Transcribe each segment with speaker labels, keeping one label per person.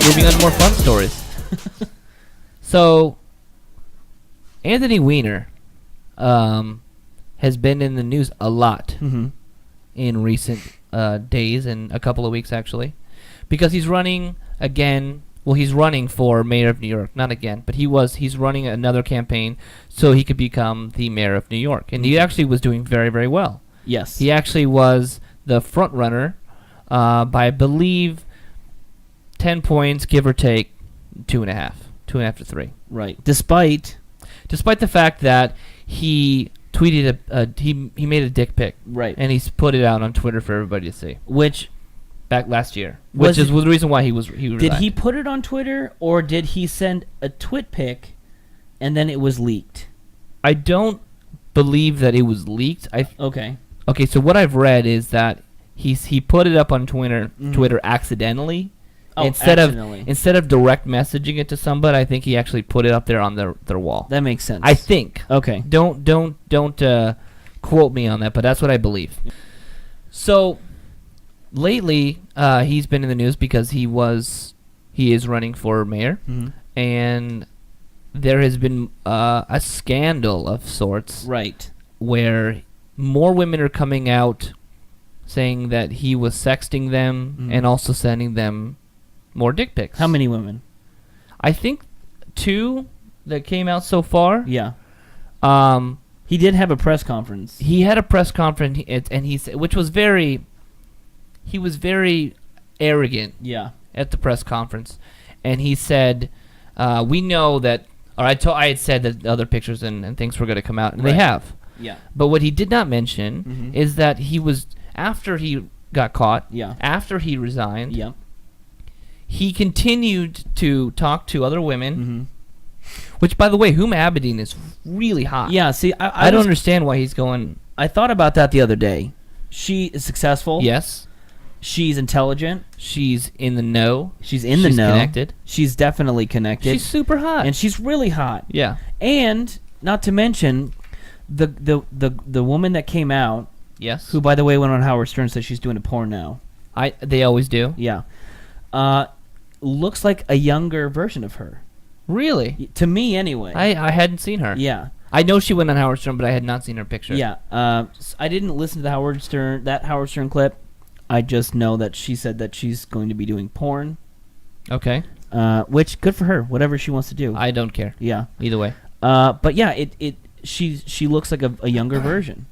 Speaker 1: moving on to more fun stories. So, Anthony Wiener has been in the news a lot in recent days and a couple of weeks, actually, because he's running again. Well, he's running for mayor of New York. Not again, but he's running another campaign so he could become the mayor of New York. And he actually was doing very, very well.
Speaker 2: Yes.
Speaker 1: He actually was the front runner by, I believe, 10 points, give or take, 2.5 to 3.
Speaker 2: Right. Despite
Speaker 1: the fact that he tweeted he made a dick pic.
Speaker 2: Right.
Speaker 1: And he's put it out on Twitter for everybody to see.
Speaker 2: Which
Speaker 1: back last year, which was the reason why he resigned.
Speaker 2: Did he put it on Twitter, or did he send a twit pic and then it was leaked?
Speaker 1: I don't believe that it was leaked.
Speaker 2: Okay.
Speaker 1: Okay, so what I've read is that he put it up on Twitter accidentally.
Speaker 2: Oh,
Speaker 1: instead
Speaker 2: accidentally.
Speaker 1: of direct messaging it to somebody, I think he actually put it up there on their wall.
Speaker 2: That makes sense.
Speaker 1: I think.
Speaker 2: Okay.
Speaker 1: Don't quote me on that, but that's what I believe. So lately, he's been in the news because he is running for mayor, and there has been a scandal of sorts,
Speaker 2: right,
Speaker 1: where more women are coming out saying that he was sexting them and also sending them more dick pics.
Speaker 2: How many women?
Speaker 1: I think 2 that came out so far.
Speaker 2: Yeah. He did have a press conference.
Speaker 1: He had a press conference, and he said, which was very. He was very arrogant.
Speaker 2: Yeah.
Speaker 1: At the press conference, and he said, "We know that." Or I had said that other pictures and things were going to come out, and they have.
Speaker 2: Yeah.
Speaker 1: But what he did not mention is that he was after he got caught.
Speaker 2: Yeah.
Speaker 1: After he resigned.
Speaker 2: Yeah.
Speaker 1: He continued to talk to other women, which, by the way, Huma Abedin is really hot.
Speaker 2: Yeah, see,
Speaker 1: I don't understand why he's going...
Speaker 2: I thought about that the other day. She is successful.
Speaker 1: Yes.
Speaker 2: She's intelligent.
Speaker 1: She's in the know.
Speaker 2: She's in the know.
Speaker 1: She's connected.
Speaker 2: She's definitely connected.
Speaker 1: She's super hot.
Speaker 2: And she's really hot.
Speaker 1: Yeah.
Speaker 2: And, not to mention, the woman that came out...
Speaker 1: Yes.
Speaker 2: Who, by the way, went on Howard Stern, said she's doing a porn now.
Speaker 1: They always do?
Speaker 2: Yeah. Looks like a younger version of her.
Speaker 1: Really?
Speaker 2: To me, anyway.
Speaker 1: I hadn't seen her.
Speaker 2: Yeah.
Speaker 1: I know she went on Howard Stern, but I had not seen her picture.
Speaker 2: Yeah. I didn't listen to that Howard Stern clip. I just know that she said that she's going to be doing porn.
Speaker 1: Okay.
Speaker 2: Which, good for her. Whatever she wants to do.
Speaker 1: I don't care.
Speaker 2: Yeah.
Speaker 1: Either way.
Speaker 2: But yeah, she looks like a younger version.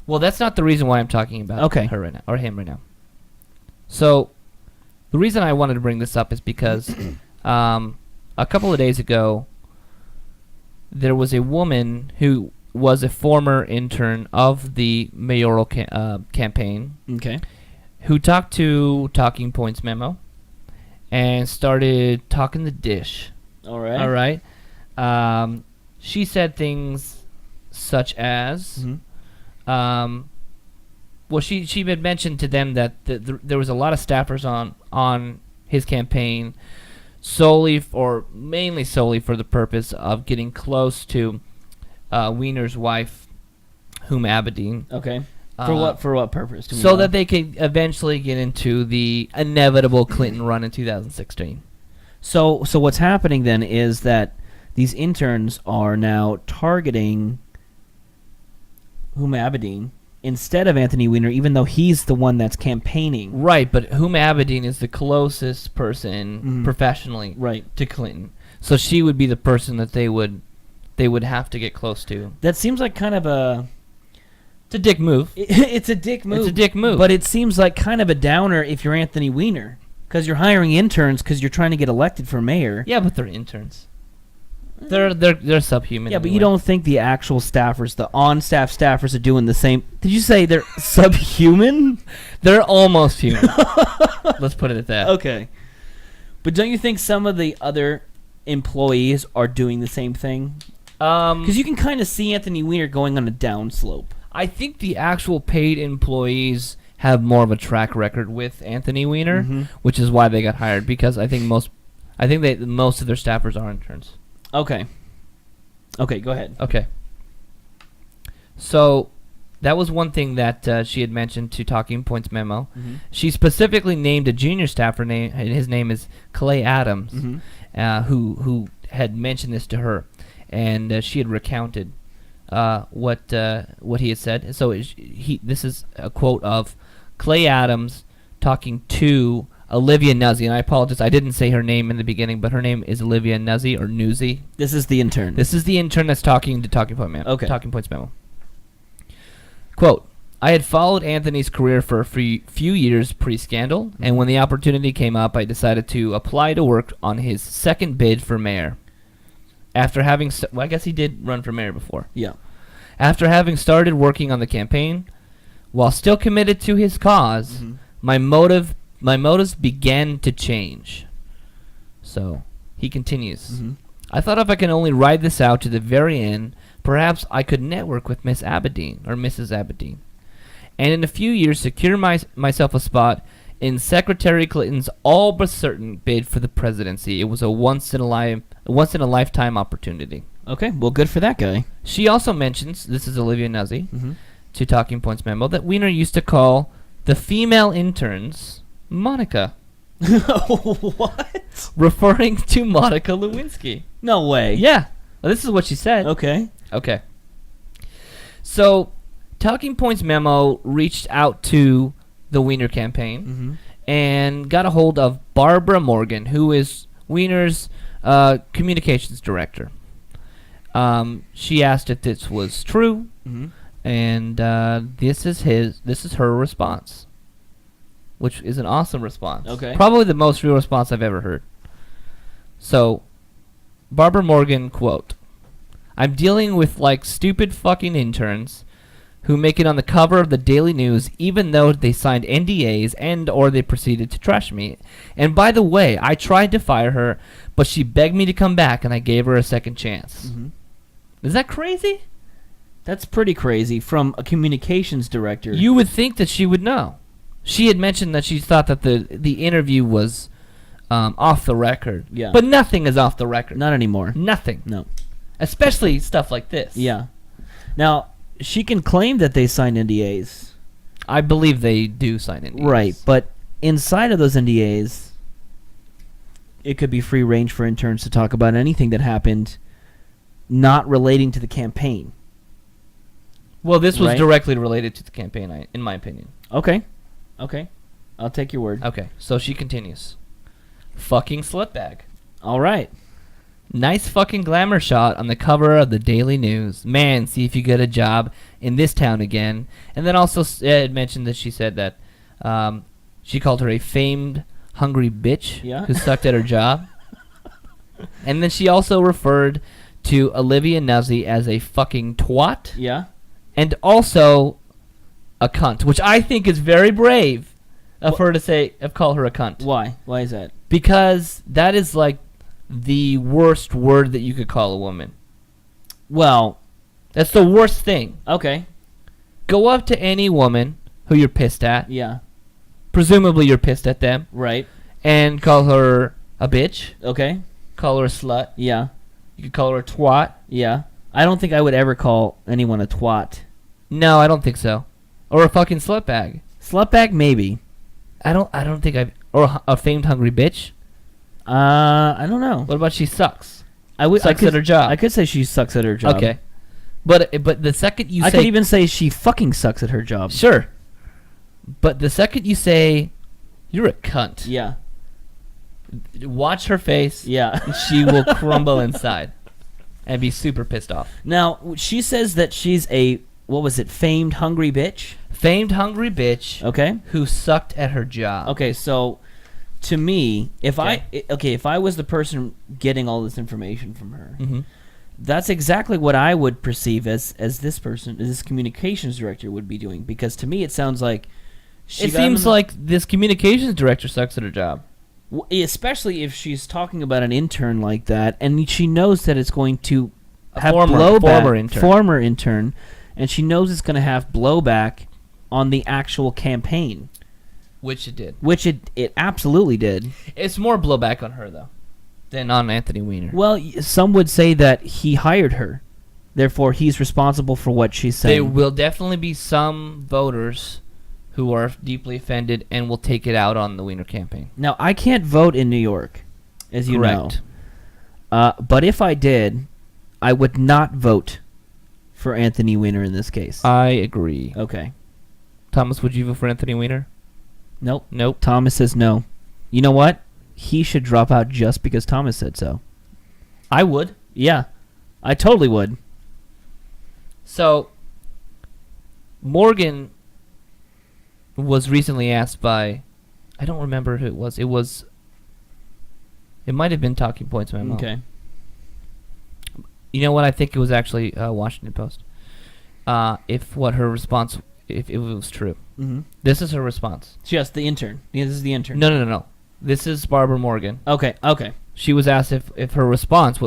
Speaker 1: Well, that's not the reason why I'm talking about her right now, or him right now. So, the reason I wanted to bring this up is because a couple of days ago, there was a woman who was a former intern of the mayoral campaign.
Speaker 2: Okay.
Speaker 1: Who talked to Talking Points Memo and started talking the dish.
Speaker 2: All right.
Speaker 1: All right. She said things such as... well, she had mentioned to them that there was a lot of staffers on his campaign, mainly solely for the purpose of getting close to Wiener's wife, Huma Abedin.
Speaker 2: Okay. For what purpose?
Speaker 1: So that they could eventually get into the inevitable Clinton run in 2016.
Speaker 2: So what's happening then is that these interns are now targeting Huma Abedin instead of Anthony Wiener, even though he's the one that's campaigning.
Speaker 1: Right, but Huma Abedin is the closest person professionally to Clinton. So she would be the person that they would have to get close to.
Speaker 2: That seems like kind of a...
Speaker 1: It's a dick move.
Speaker 2: It's a dick move.
Speaker 1: It's a dick move.
Speaker 2: But it seems like kind of a downer if you're Anthony Wiener, because you're hiring interns because you're trying to get elected for mayor.
Speaker 1: Yeah, but they're interns. They're subhuman.
Speaker 2: Yeah,
Speaker 1: anyway.
Speaker 2: but you don't think the actual staffers, the on-staff staffers, are doing the same? Did you say they're subhuman?
Speaker 1: They're almost human. Let's put it at that.
Speaker 2: Okay. But don't you think some of the other employees are doing the same thing? Because you can kind of see Anthony Wiener going on a downslope.
Speaker 1: I think the actual paid employees have more of a track record with Anthony Wiener, which is why they got hired. Because I think most of their staffers are interns.
Speaker 2: Okay. Okay, go ahead.
Speaker 1: Okay. So, that was one thing that she had mentioned to Talking Points memo.
Speaker 2: Mm-hmm.
Speaker 1: She specifically named a junior staffer name. His name is Clay Adams, who had mentioned this to her, and she had recounted what he had said. So this is a quote of Clay Adams talking to Olivia Nuzzi, and I apologize, I didn't say her name in the beginning, but her name is Olivia Nuzzi or Nuzzi.
Speaker 2: This is the intern.
Speaker 1: This is the intern that's talking to Talking Points memo. Quote, I had followed Anthony's career for a few years pre-scandal, and when the opportunity came up, I decided to apply to work on his second bid for mayor. After having... I guess he did run for mayor before.
Speaker 2: Yeah.
Speaker 1: After having started working on the campaign, while still committed to his cause, my motives began to change. So, he continues. I thought if I can only ride this out to the very end, perhaps I could network with Miss Aberdeen, or Mrs. Aberdeen, and in a few years secure myself a spot in Secretary Clinton's all but certain bid for the presidency. It was a once in a lifetime opportunity.
Speaker 2: Okay, well, good for that guy.
Speaker 1: She also mentions, this is Olivia Nuzzi, to Talking Points memo, that Wiener used to call the female interns Monica.
Speaker 2: What?
Speaker 1: Referring to Monica Lewinsky.
Speaker 2: No way.
Speaker 1: Yeah. Well, this is what she said.
Speaker 2: Okay.
Speaker 1: So, Talking Points memo reached out to the Wiener campaign and got a hold of Barbara Morgan, who is Wiener's communications director. She asked if this was true, and this is her response, which is an awesome response.
Speaker 2: Okay.
Speaker 1: Probably the most real response I've ever heard. So, Barbara Morgan, quote, I'm dealing with like stupid fucking interns who make it on the cover of the Daily News even though they signed NDAs and or they proceeded to trash me. And by the way, I tried to fire her, but she begged me to come back and I gave her a second chance. Is that crazy?
Speaker 2: That's pretty crazy from a communications director.
Speaker 1: You would think that she would know. She had mentioned that she thought that the interview was off the record.
Speaker 2: Yeah.
Speaker 1: But nothing is off the record.
Speaker 2: Not anymore.
Speaker 1: Nothing.
Speaker 2: No.
Speaker 1: Especially stuff like this.
Speaker 2: Yeah. Now, she can claim that they signed NDAs.
Speaker 1: I believe they do sign NDAs.
Speaker 2: Right, but inside of those NDAs, it could be free range for interns to talk about anything that happened not relating to the campaign.
Speaker 1: Well, this was
Speaker 2: Right?
Speaker 1: directly related to the campaign, in my opinion.
Speaker 2: Okay. I'll take your word.
Speaker 1: Okay, so she continues. Fucking slutbag.
Speaker 2: All right.
Speaker 1: Nice fucking glamour shot on the cover of the Daily News. Man, see if you get a job in this town again. And then also it mentioned that she said that she called her a famed hungry bitch who sucked at her job. And then she also referred to Olivia Nuzzi as a fucking twat.
Speaker 2: Yeah.
Speaker 1: And also a cunt, which I think is very brave of her to call her a cunt.
Speaker 2: Why? Why is that?
Speaker 1: Because that is like the worst word that you could call a woman.
Speaker 2: Well,
Speaker 1: that's the worst thing.
Speaker 2: Okay.
Speaker 1: Go up to any woman who you're pissed at.
Speaker 2: Yeah.
Speaker 1: Presumably you're pissed at them.
Speaker 2: Right.
Speaker 1: And call her a bitch.
Speaker 2: Okay.
Speaker 1: Call her a slut.
Speaker 2: Yeah.
Speaker 1: You could call her a twat.
Speaker 2: Yeah. I don't think I would ever call anyone a twat.
Speaker 1: No, I don't think so. Or a fucking slutbag.
Speaker 2: Slutbag, maybe.
Speaker 1: I don't think I've... Or a famed hungry bitch.
Speaker 2: I don't know.
Speaker 1: What about she sucks?
Speaker 2: Sucks
Speaker 1: at her job.
Speaker 2: I could say she sucks at her job.
Speaker 1: Okay. But the second you say...
Speaker 2: I could even say she fucking sucks at her job.
Speaker 1: Sure. But the second you say, you're a cunt.
Speaker 2: Yeah.
Speaker 1: Watch her face.
Speaker 2: Yeah.
Speaker 1: She will crumble inside and be super pissed off.
Speaker 2: Now, she says that she's a, what was it, famed hungry bitch?
Speaker 1: Famed hungry bitch.
Speaker 2: Okay.
Speaker 1: Who sucked at her job.
Speaker 2: Okay, so to me, if I was the person getting all this information from her, that's exactly what I would perceive as this communications director would be doing. Because to me, it sounds like
Speaker 1: it seems like this communications director sucks at her job.
Speaker 2: Especially if she's talking about an intern like that, and she knows that it's going to have former intern, and she knows it's going to have blowback on the actual campaign.
Speaker 1: Which it did.
Speaker 2: Which it absolutely did.
Speaker 1: It's more blowback on her, though, than on Anthony Wiener.
Speaker 2: Well, some would say that he hired her. Therefore, he's responsible for what she's saying.
Speaker 1: There will definitely be some voters who are deeply offended and will take it out on the Wiener campaign.
Speaker 2: Now, I can't vote in New York, as you know. But if I did, I would not vote for Anthony Weiner in this case.
Speaker 1: I agree.
Speaker 2: Okay.
Speaker 1: Thomas, would you vote for Anthony Weiner?
Speaker 2: Nope.
Speaker 1: Nope.
Speaker 2: Thomas says no. You know what? He should drop out just because Thomas said so.
Speaker 1: I would.
Speaker 2: Yeah. I totally would.
Speaker 1: So, Morgan was recently asked by, I don't remember who it was. It might have been Talking Points Memo.
Speaker 2: Okay.
Speaker 1: You know what? I think it was actually Washington Post. If it was true.
Speaker 2: Mm-hmm.
Speaker 1: This is her response.
Speaker 2: Yes, the intern. Yeah, this is the intern.
Speaker 1: No. This is Barbara Morgan.
Speaker 2: Okay.
Speaker 1: She was asked if her response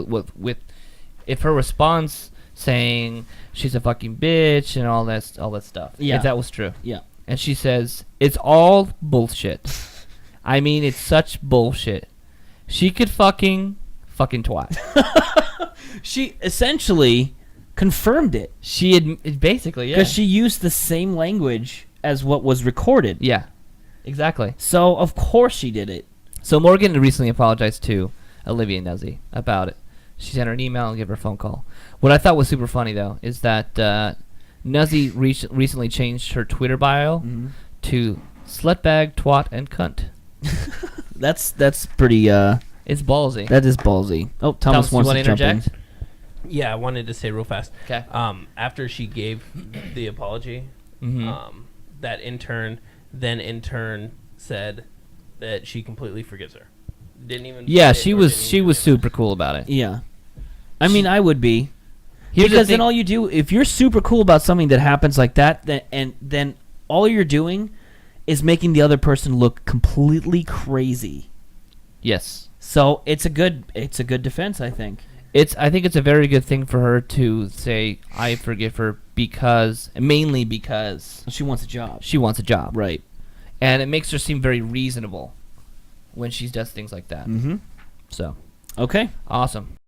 Speaker 1: if her response saying she's a fucking bitch and all that stuff.
Speaker 2: Yeah.
Speaker 1: If that was true.
Speaker 2: Yeah.
Speaker 1: And she says it's all bullshit. I mean, it's such bullshit. She could fucking twat.
Speaker 2: She essentially confirmed it.
Speaker 1: Basically, yeah.
Speaker 2: Because she used the same language as what was recorded.
Speaker 1: Yeah. Exactly.
Speaker 2: So, of course she did it.
Speaker 1: So Morgan recently apologized to Olivia Nuzzi about it. She sent her an email and gave her a phone call. What I thought was super funny, though, is that Nuzzi recently changed her Twitter bio to slutbag, twat, and cunt.
Speaker 2: That's pretty...
Speaker 1: It's ballsy.
Speaker 2: That is ballsy. Oh, Thomas wants to jump in.
Speaker 3: Yeah, I wanted to say real fast.
Speaker 1: Okay.
Speaker 3: After she gave the apology, that intern said that she completely forgives her. Didn't even.
Speaker 1: Yeah, she was super cool about it.
Speaker 2: Yeah. I mean, I would be.
Speaker 1: Here's
Speaker 2: because then all you do, if you're super cool about something that happens like that, then all you're doing is making the other person look completely crazy.
Speaker 1: Yes.
Speaker 2: So it's a good defense, I think.
Speaker 1: I think it's a very good thing for her to say I forgive her mainly because
Speaker 2: she wants a job.
Speaker 1: She wants a job,
Speaker 2: right?
Speaker 1: And it makes her seem very reasonable when she does things like that.
Speaker 2: Mm-hmm.
Speaker 1: So,
Speaker 2: okay,
Speaker 1: awesome.